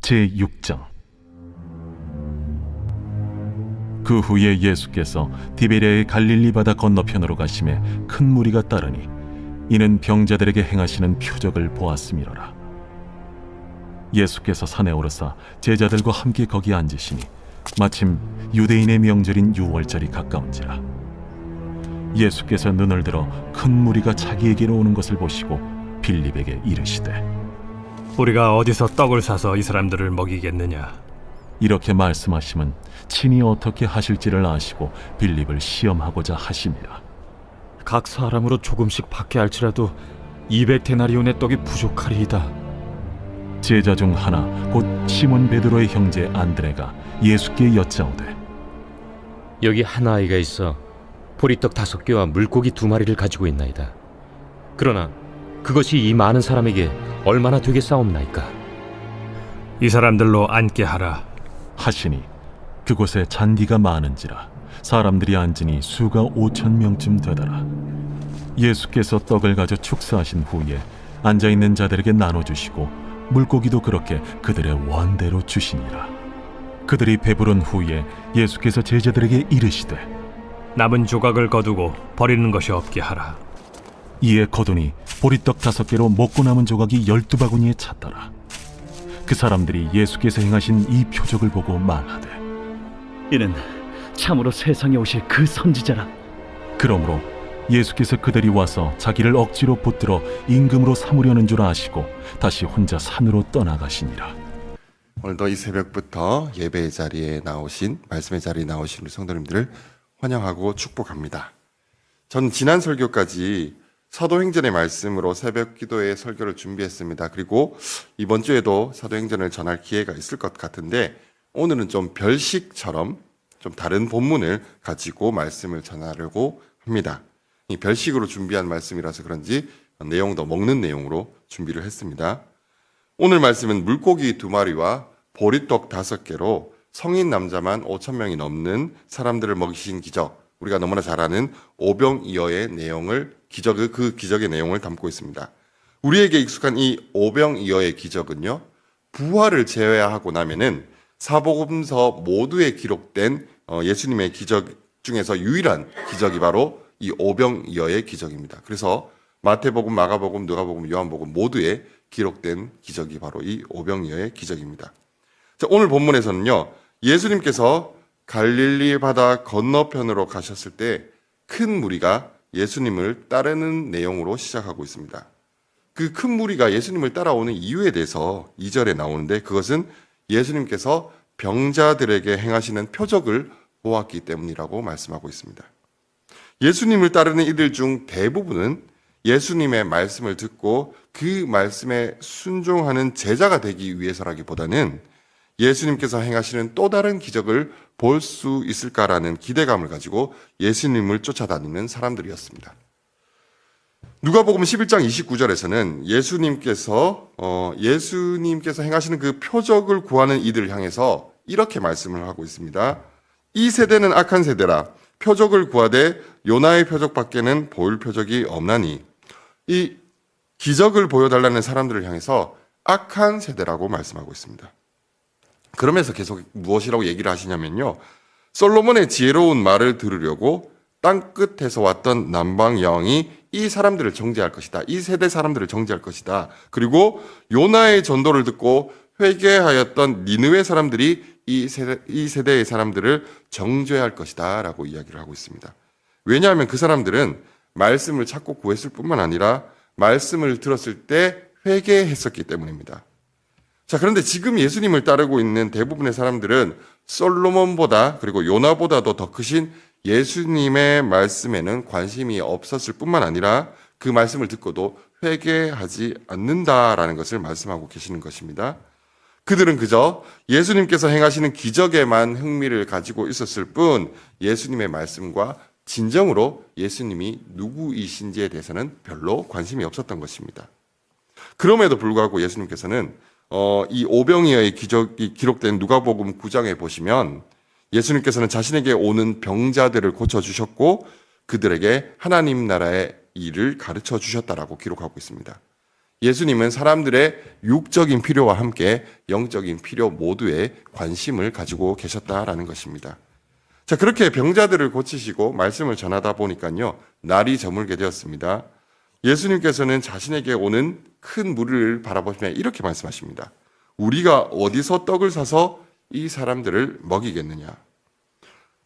제6장. 그 후에 예수께서 디베랴의 갈릴리 바다 건너편으로 가심에 큰 무리가 따르니 이는 병자들에게 행하시는 표적을 보았음이로라. 예수께서 산에 오르사 제자들과 함께 거기 앉으시니 마침 유대인의 명절인 유월절이 가까운지라. 예수께서 눈을 들어 큰 무리가 자기에게로 오는 것을 보시고 빌립에게 이르시되 우리가 어디서 떡을 사서 이 사람들을 먹이겠느냐? 이렇게 말씀하심은 친히 어떻게 하실지를 아시고 빌립을 시험하고자 하심이라. 각 사람으로 조금씩 받게 할지라도 200데나리온의 떡이 부족하리이다. 제자 중 하나 곧 시몬 베드로의 형제 안드레가 예수께 여짜오되 여기 한 아이가 있어 보리떡 5개와 물고기 2마리를 가지고 있나이다. 그러나 그것이 이 많은 사람에게 얼마나 되겠사옵나이까? 이 사람들로 앉게 하라. 하시니 그곳에 잔디가 많은지라 사람들이 앉으니 수가 5,000명쯤 되더라. 예수께서 떡을 가져 축사하신 후에 앉아있는 자들에게 나눠주시고 물고기도 그렇게 그들의 원대로 주시니라. 그들이 배부른 후에 예수께서 제자들에게 이르시되 남은 조각을 거두고 버리는 것이 없게 하라. 이에 거두니 보리떡 5개로 먹고 남은 조각이 12바구니에 찼더라. 그 사람들이 예수께서 행하신 이 표적을 보고 말하되 이는 참으로 세상에 오실 그 선지자라. 그러므로 예수께서 그들이 와서 자기를 억지로 붙들어 임금으로 삼으려는 줄 아시고 다시 혼자 산으로 떠나가시니라. 오늘도 이 새벽부터 예배의 자리에 나오신, 말씀의 자리에 나오신 우리 성도님들을 환영하고 축복합니다. 전 지난 설교까지 사도행전의 말씀으로 새벽 기도의 설교를 준비했습니다. 그리고 이번 주에도 사도행전을 전할 기회가 있을 것 같은데 오늘은 좀 별식처럼 좀 다른 본문을 가지고 말씀을 전하려고 합니다. 이 별식으로 준비한 말씀이라서 그런지 내용도 먹는 내용으로 준비를 했습니다. 오늘 말씀은 물고기 2마리와 보리떡 5개로 성인 남자만 5,000명이 넘는 사람들을 먹이신 기적, 우리가 너무나 잘 아는 오병이어의 내용을, 그 기적의 내용을 담고 있습니다. 우리에게 익숙한 이 오병이어의 기적은요, 부활을 제외하고 나면은 사복음서 모두에 기록된 예수님의 기적 중에서 유일한 기적이 바로 이 오병이어의 기적입니다. 그래서 마태복음, 마가복음, 누가복음, 요한복음 모두에 기록된 기적이 바로 이 오병이어의 기적입니다. 자, 오늘 본문에서는요, 예수님께서 갈릴리 바다 건너편으로 가셨을 때 큰 무리가 예수님을 따르는 내용으로 시작하고 있습니다. 그 큰 무리가 예수님을 따라오는 이유에 대해서 2절에 나오는데 그것은 예수님께서 병자들에게 행하시는 표적을 보았기 때문이라고 말씀하고 있습니다. 예수님을 따르는 이들 중 대부분은 예수님의 말씀을 듣고 그 말씀에 순종하는 제자가 되기 위해서라기보다는 예수님께서 행하시는 또 다른 기적을 볼 수 있을까라는 기대감을 가지고 예수님을 쫓아다니는 사람들이었습니다. 누가복음 11장 29절에서는 예수님께서 행하시는 그 표적을 구하는 이들을 향해서 이렇게 말씀을 하고 있습니다. 이 세대는 악한 세대라. 표적을 구하되 요나의 표적밖에는 보일 표적이 없나니. 이 기적을 보여달라는 사람들을 향해서 악한 세대라고 말씀하고 있습니다. 그러면서 계속 무엇이라고 얘기를 하시냐면요, 솔로몬의 지혜로운 말을 들으려고 땅끝에서 왔던 남방 여왕이 이 사람들을 정죄할 것이다. 이 세대 사람들을 정죄할 것이다. 그리고 요나의 전도를 듣고 회개하였던 니느웨 사람들이 이 세대의 사람들을 정죄할 것이다 라고 이야기를 하고 있습니다. 왜냐하면 그 사람들은 말씀을 찾고 구했을 뿐만 아니라 말씀을 들었을 때 회개했었기 때문입니다. 자, 그런데 지금 예수님을 따르고 있는 대부분의 사람들은 솔로몬보다 그리고 요나보다도 더 크신 예수님의 말씀에는 관심이 없었을 뿐만 아니라 그 말씀을 듣고도 회개하지 않는다라는 것을 말씀하고 계시는 것입니다. 그들은 그저 예수님께서 행하시는 기적에만 흥미를 가지고 있었을 뿐 예수님의 말씀과 진정으로 예수님이 누구이신지에 대해서는 별로 관심이 없었던 것입니다. 그럼에도 불구하고 예수님께서는 이 오병이어의 기적이 기록된 누가복음 9장에 보시면 예수님께서는 자신에게 오는 병자들을 고쳐주셨고 그들에게 하나님 나라의 일을 가르쳐 주셨다라고 기록하고 있습니다. 예수님은 사람들의 육적인 필요와 함께 영적인 필요 모두에 관심을 가지고 계셨다라는 것입니다. 자, 그렇게 병자들을 고치시고 말씀을 전하다 보니까요, 날이 저물게 되었습니다. 예수님께서는 자신에게 오는 큰 무리를 바라보시며 이렇게 말씀하십니다. 우리가 어디서 떡을 사서 이 사람들을 먹이겠느냐?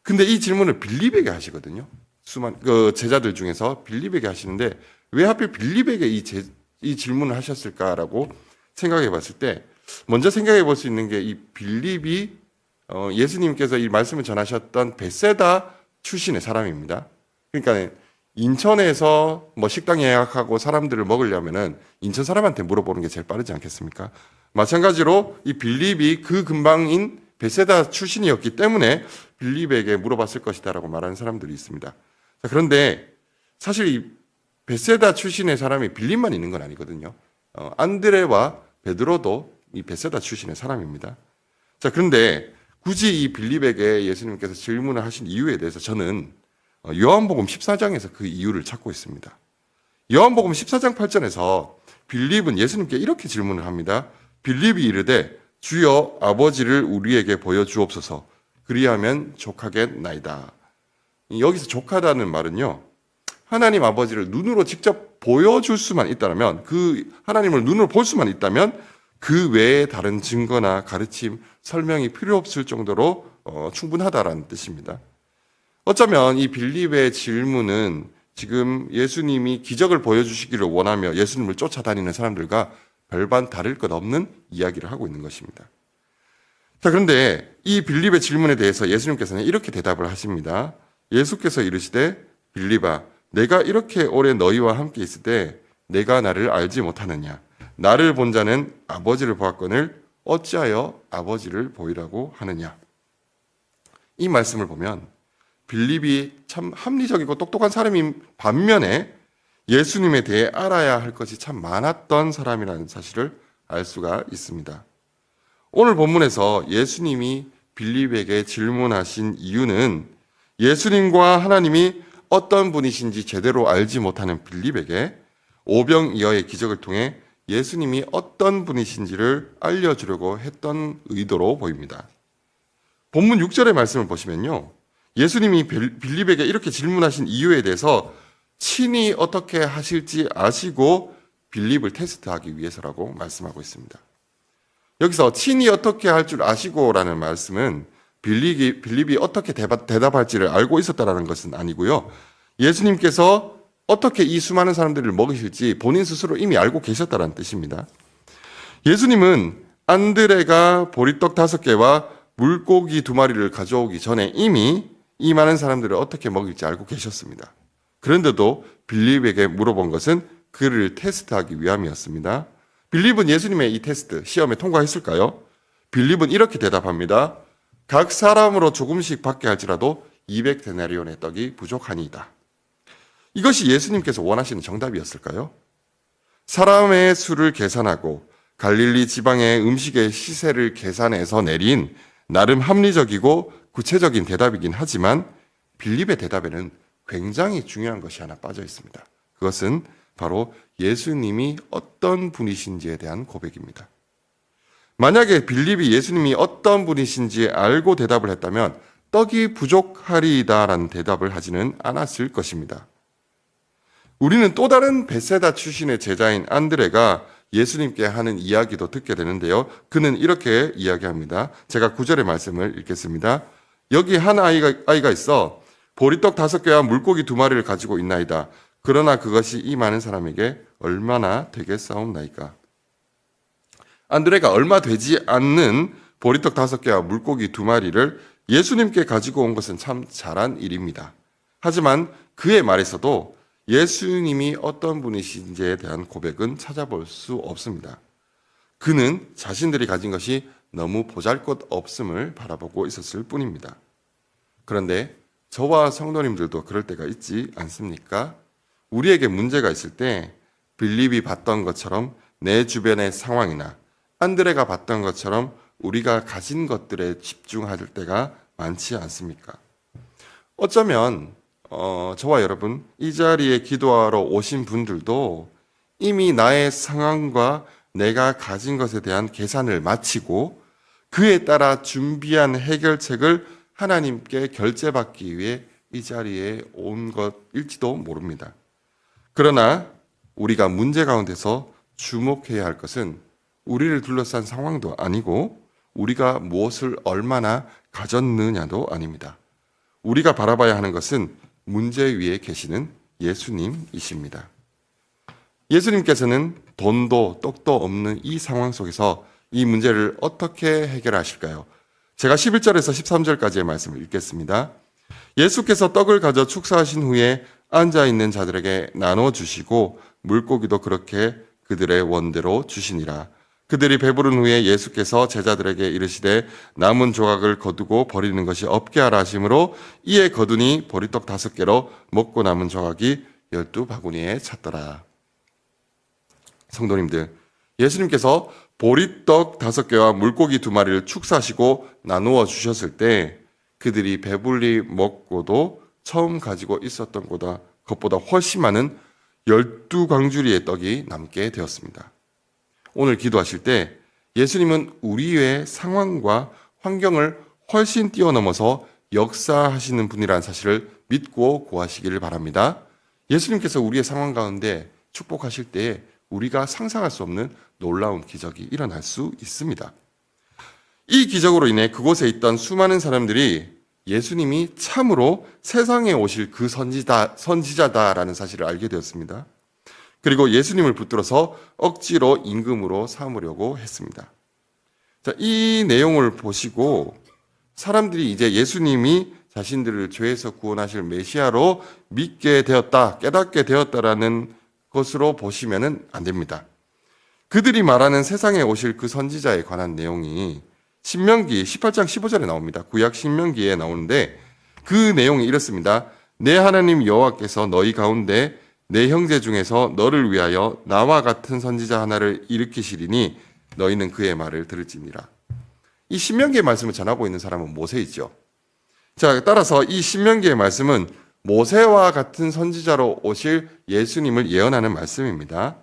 근데 이 질문을 빌립에게 하시거든요. 수많은 제자들 중에서 빌립에게 하시는데 왜 하필 빌립에게 이 질문을 하셨을까라고 생각해 봤을 때 먼저 생각해 볼 수 있는 게 이 빌립이 예수님께서 이 말씀을 전하셨던 베세다 출신의 사람입니다. 그러니까 인천에서 뭐 식당 예약하고 사람들을 먹으려면은 인천 사람한테 물어보는 게 제일 빠르지 않겠습니까? 마찬가지로 이 빌립이 그 근방인 베세다 출신이었기 때문에 빌립에게 물어봤을 것이다라고 말하는 사람들이 있습니다. 자, 그런데 사실 이 베세다 출신의 사람이 빌립만 있는 건 아니거든요. 안드레와 베드로도 이 베세다 출신의 사람입니다. 자, 그런데 굳이 이 빌립에게 예수님께서 질문을 하신 이유에 대해서 저는 요한복음 14장에서 그 이유를 찾고 있습니다. 요한복음 14장 8절에서 빌립은 예수님께 이렇게 질문을 합니다. 빌립이 이르되 주여 아버지를 우리에게 보여주옵소서 그리하면 족하겠나이다. 여기서 족하다는 말은요, 하나님 아버지를 눈으로 직접 보여줄 수만 있다면, 그 하나님을 눈으로 볼 수만 있다면 그 외에 다른 증거나 가르침, 설명이 필요 없을 정도로 충분하다라는 뜻입니다. 어쩌면 이 빌립의 질문은 지금 예수님이 기적을 보여주시기를 원하며 예수님을 쫓아다니는 사람들과 별반 다를 것 없는 이야기를 하고 있는 것입니다. 자, 그런데 이 빌립의 질문에 대해서 예수님께서는 이렇게 대답을 하십니다. 예수께서 이르시되 빌립아 내가 이렇게 오래 너희와 함께 있을 때 내가 나를 알지 못하느냐? 나를 본 자는 아버지를 보았거늘 어찌하여 아버지를 보이라고 하느냐? 이 말씀을 보면 빌립이 참 합리적이고 똑똑한 사람인 반면에 예수님에 대해 알아야 할 것이 참 많았던 사람이라는 사실을 알 수가 있습니다. 오늘 본문에서 예수님이 빌립에게 질문하신 이유는 예수님과 하나님이 어떤 분이신지 제대로 알지 못하는 빌립에게 오병이어의 기적을 통해 예수님이 어떤 분이신지를 알려주려고 했던 의도로 보입니다. 본문 6절의 말씀을 보시면요, 예수님이 빌립에게 이렇게 질문하신 이유에 대해서 친히 어떻게 하실지 아시고 빌립을 테스트하기 위해서라고 말씀하고 있습니다. 여기서 친히 어떻게 할 줄 아시고라는 말씀은 빌립이 어떻게 대답할지를 알고 있었다라는 것은 아니고요. 예수님께서 어떻게 이 수많은 사람들을 먹이실지 본인 스스로 이미 알고 계셨다는 뜻입니다. 예수님은 안드레가 보리떡 5개와 물고기 2마리를 가져오기 전에 이미 이 많은 사람들을 어떻게 먹일지 알고 계셨습니다. 그런데도 빌립에게 물어본 것은 그를 테스트하기 위함이었습니다. 빌립은 예수님의 이 테스트, 시험에 통과했을까요? 빌립은 이렇게 대답합니다. 각 사람으로 조금씩 받게 할지라도 200데나리온의 떡이 부족하니이다. 이것이 예수님께서 원하시는 정답이었을까요? 사람의 수를 계산하고 갈릴리 지방의 음식의 시세를 계산해서 내린 나름 합리적이고 구체적인 대답이긴 하지만 빌립의 대답에는 굉장히 중요한 것이 하나 빠져 있습니다. 그것은 바로 예수님이 어떤 분이신지에 대한 고백입니다. 만약에 빌립이 예수님이 어떤 분이신지 알고 대답을 했다면 떡이 부족하리이다라는 대답을 하지는 않았을 것입니다. 우리는 또 다른 베세다 출신의 제자인 안드레가 예수님께 하는 이야기도 듣게 되는데요. 그는 이렇게 이야기합니다. 제가 9절의 말씀을 읽겠습니다. 여기 한 아이가 있어 보리떡 5개와 물고기 2마리를 가지고 있나이다. 그러나 그것이 이 많은 사람에게 얼마나 되겠사옵나이까. 안드레가 얼마 되지 않는 보리떡 5개와 물고기 2마리를 예수님께 가지고 온 것은 참 잘한 일입니다. 하지만 그의 말에서도 예수님이 어떤 분이신지에 대한 고백은 찾아볼 수 없습니다. 그는 자신들이 가진 것이 너무 보잘것없음을 바라보고 있었을 뿐입니다. 그런데 저와 성도님들도 그럴 때가 있지 않습니까? 우리에게 문제가 있을 때 빌립이 봤던 것처럼 내 주변의 상황이나 안드레가 봤던 것처럼 우리가 가진 것들에 집중할 때가 많지 않습니까? 어쩌면 저와 여러분 이 자리에 기도하러 오신 분들도 이미 나의 상황과 내가 가진 것에 대한 계산을 마치고 그에 따라 준비한 해결책을 하나님께 결제받기 위해 이 자리에 온 것일지도 모릅니다. 그러나 우리가 문제 가운데서 주목해야 할 것은 우리를 둘러싼 상황도 아니고 우리가 무엇을 얼마나 가졌느냐도 아닙니다. 우리가 바라봐야 하는 것은 문제 위에 계시는 예수님이십니다. 예수님께서는 돈도 떡도 없는 이 상황 속에서 이 문제를 어떻게 해결하실까요? 제가 11절에서 13절까지의 말씀을 읽겠습니다. 예수께서 떡을 가져 축사하신 후에 앉아있는 자들에게 나눠주시고 물고기도 그렇게 그들의 원대로 주시니라. 그들이 배부른 후에 예수께서 제자들에게 이르시되 남은 조각을 거두고 버리는 것이 없게 하라 하심으로 이에 거두니 보리떡 5개로 먹고 남은 조각이 12바구니에 찼더라. 성도님들, 예수님께서 보리떡 5개와 물고기 2마리를 축사하시고 나누어 주셨을 때 그들이 배불리 먹고도 처음 가지고 있었던 것보다 훨씬 많은 12광주리의 떡이 남게 되었습니다. 오늘 기도하실 때 예수님은 우리의 상황과 환경을 훨씬 뛰어넘어서 역사하시는 분이라는 사실을 믿고 구하시기를 바랍니다. 예수님께서 우리의 상황 가운데 축복하실 때에 우리가 상상할 수 없는 놀라운 기적이 일어날 수 있습니다. 이 기적으로 인해 그곳에 있던 수많은 사람들이 예수님이 참으로 세상에 오실 그 선지자다라는 사실을 알게 되었습니다. 그리고 예수님을 붙들어서 억지로 임금으로 삼으려고 했습니다. 자, 이 내용을 보시고 사람들이 이제 예수님이 자신들을 죄에서 구원하실 메시아로 믿게 되었다, 깨닫게 되었다라는 것으로 보시면 안 됩니다. 그들이 말하는 세상에 오실 그 선지자에 관한 내용이 신명기 18장 15절에 나옵니다. 구약 신명기에 나오는데 그 내용이 이렇습니다. 내 하나님 여호와께서 너희 가운데 내 형제 중에서 너를 위하여 나와 같은 선지자 하나를 일으키시리니 너희는 그의 말을 들을지니라. 이 신명기의 말씀을 전하고 있는 사람은 모세이죠. 자, 따라서 이 신명기의 말씀은 모세와 같은 선지자로 오실 예수님을 예언하는 말씀입니다.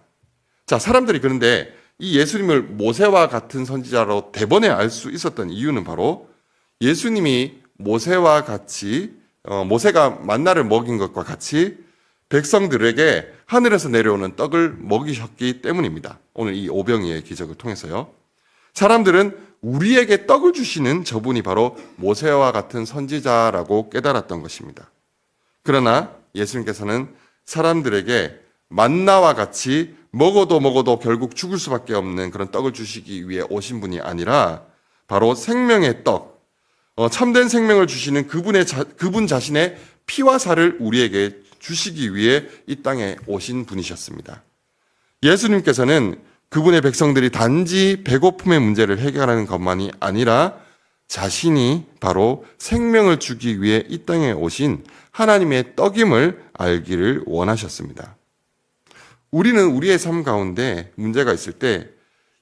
자, 사람들이 그런데 이 예수님을 모세와 같은 선지자로 대번에 알 수 있었던 이유는 바로 예수님이 모세와 같이 모세가 만나를 먹인 것과 같이 백성들에게 하늘에서 내려오는 떡을 먹이셨기 때문입니다. 오늘 이 오병이의 기적을 통해서요. 사람들은 우리에게 떡을 주시는 저분이 바로 모세와 같은 선지자라고 깨달았던 것입니다. 그러나 예수님께서는 사람들에게 만나와 같이 먹어도 결국 죽을 수밖에 없는 그런 떡을 주시기 위해 오신 분이 아니라 바로 생명의 떡, 참된 생명을 주시는 그분 자신의 피와 살을 우리에게 주시기 위해 이 땅에 오신 분이셨습니다. 예수님께서는 그분의 백성들이 단지 배고픔의 문제를 해결하는 것만이 아니라 자신이 바로 생명을 주기 위해 이 땅에 오신 하나님의 떡임을 알기를 원하셨습니다. 우리는 우리의 삶 가운데 문제가 있을 때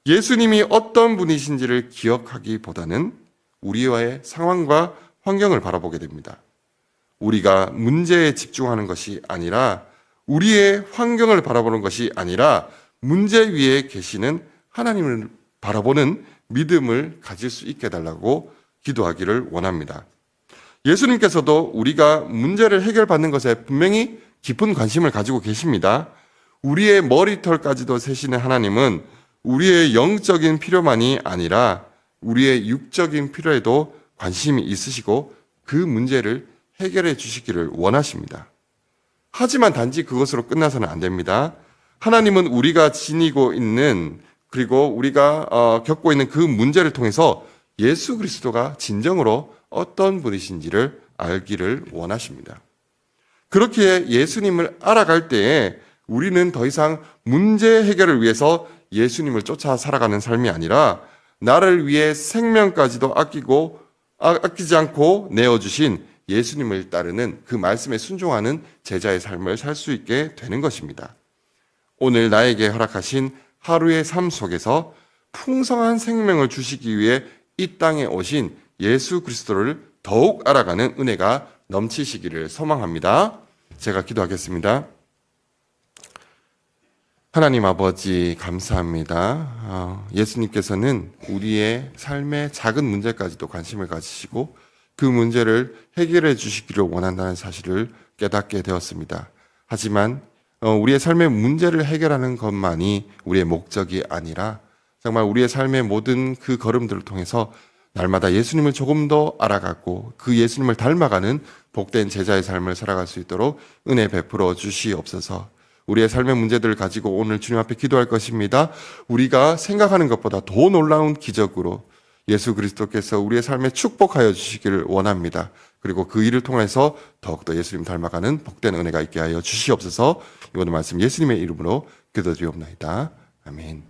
예수님이 어떤 분이신지를 기억하기보다는 우리와의 상황과 환경을 바라보게 됩니다. 우리가 문제에 집중하는 것이 아니라 우리의 환경을 바라보는 것이 아니라 문제 위에 계시는 하나님을 바라보는 믿음을 가질 수 있게 해달라고 기도하기를 원합니다. 예수님께서도 우리가 문제를 해결받는 것에 분명히 깊은 관심을 가지고 계십니다. 우리의 머리털까지도 세시는 하나님은 우리의 영적인 필요만이 아니라 우리의 육적인 필요에도 관심이 있으시고 그 문제를 해결해 주시기를 원하십니다. 하지만 단지 그것으로 끝나서는 안 됩니다. 하나님은 우리가 지니고 있는 그리고 우리가 겪고 있는 그 문제를 통해서 예수 그리스도가 진정으로 어떤 분이신지를 알기를 원하십니다. 그렇게 예수님을 알아갈 때에 우리는 더 이상 문제 해결을 위해서 예수님을 쫓아 살아가는 삶이 아니라 나를 위해 생명까지도 아끼지 않고 내어주신 예수님을 따르는 그 말씀에 순종하는 제자의 삶을 살 수 있게 되는 것입니다. 오늘 나에게 허락하신 하루의 삶 속에서 풍성한 생명을 주시기 위해 이 땅에 오신 예수 그리스도를 더욱 알아가는 은혜가 넘치시기를 소망합니다. 제가 기도하겠습니다. 하나님 아버지 감사합니다. 예수님께서는 우리의 삶의 작은 문제까지도 관심을 가지시고 그 문제를 해결해 주시기를 원한다는 사실을 깨닫게 되었습니다. 하지만 우리의 삶의 문제를 해결하는 것만이 우리의 목적이 아니라 정말 우리의 삶의 모든 그 걸음들을 통해서 날마다 예수님을 조금 더 알아가고 그 예수님을 닮아가는 복된 제자의 삶을 살아갈 수 있도록 은혜 베풀어 주시옵소서. 우리의 삶의 문제들을 가지고 오늘 주님 앞에 기도할 것입니다. 우리가 생각하는 것보다 더 놀라운 기적으로 예수 그리스도께서 우리의 삶에 축복하여 주시기를 원합니다. 그리고 그 일을 통해서 더욱더 예수님 닮아가는 복된 은혜가 있게 하여 주시옵소서. 이번 말씀 예수님의 이름으로 기도드리옵나이다. 아멘.